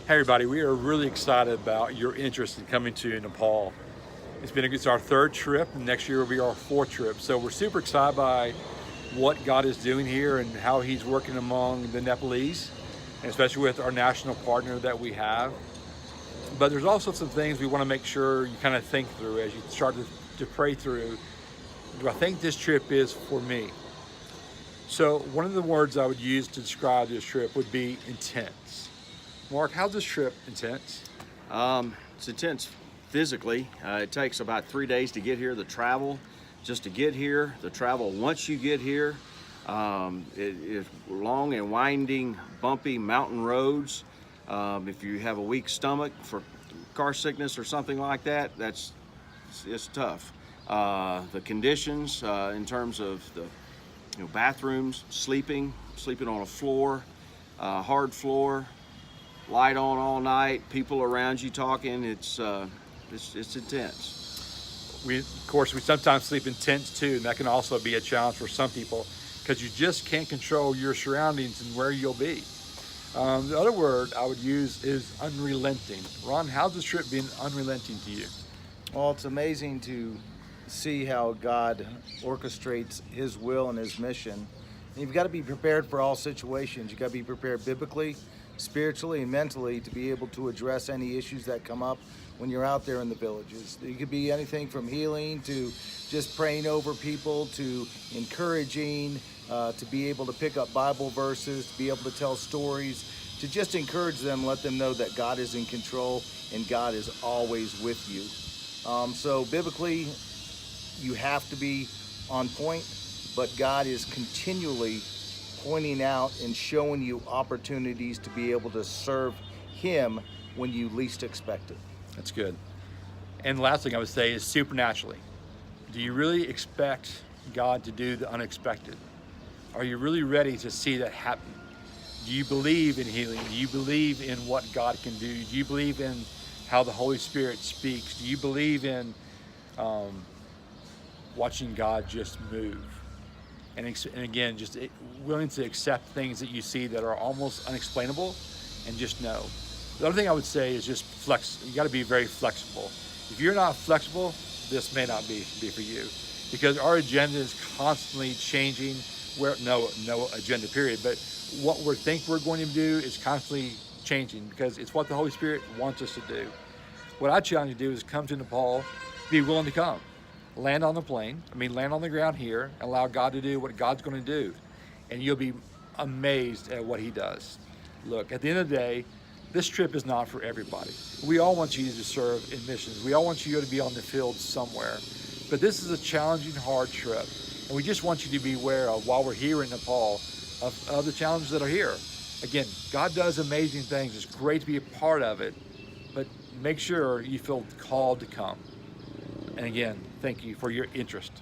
Hey everybody, we are really excited about your interest in coming to Nepal. It's our third trip, and next year will be our fourth trip. So we're super excited by what God is doing here and how He's working among the Nepalese, and especially with our national partner that we have. But there's also some things we want to make sure you kind of think through as you start to pray through. Do I think this trip is for me? So one of the words I would use to describe this trip would be intense. Mark, how's this trip intense? It's intense physically. It takes about 3 days to get here. The travel, just to get here, the travel once you get here, it is long and winding, bumpy mountain roads. If you have a weak stomach for car sickness or something like that, it's tough. The conditions in terms of the bathrooms, sleeping on a floor, hard floor, light on all night, people around you talking. It's intense. We sometimes sleep in tents too, and that can also be a challenge for some people because you just can't control your surroundings and where you'll be. The other word I would use is unrelenting. Ron, how's this trip been unrelenting to you? Well, it's amazing to see how God orchestrates His will and His mission. And you've got to be prepared for all situations. You've got to be prepared biblically, spiritually, and mentally to be able to address any issues that come up when you're out there in the villages. It could be anything from healing to just praying over people to encouraging, to be able to pick up Bible verses, to be able to tell stories, to just encourage them, let them know that God is in control and God is always with you. So biblically, you have to be on point, but God is continually pointing out and showing you opportunities to be able to serve Him when you least expect it. That's good. And the last thing I would say is supernaturally. Do you really expect God to do the unexpected? Are you really ready to see that happen? Do you believe in healing? Do you believe in what God can do? Do you believe in how the Holy Spirit speaks? Do you believe in watching God just move? And again, just willing to accept things that you see that are almost unexplainable and just know. The other thing I would say is just you got to be very flexible. If you're not flexible, this may not be for you, because our agenda is constantly changing. No agenda period, but what we think we're going to do is constantly changing because it's what the Holy Spirit wants us to do. What I challenge you to do is come to Nepal, be willing to come. Land on the ground here, and allow God to do what God's going to do. And you'll be amazed at what He does. Look, at the end of the day, this trip is not for everybody. We all want you to serve in missions. We all want you to be on the field somewhere. But this is a challenging, hard trip. And we just want you to be aware of, while we're here in Nepal, of the challenges that are here. Again, God does amazing things. It's great to be a part of it. But make sure you feel called to come. And again, thank you for your interest.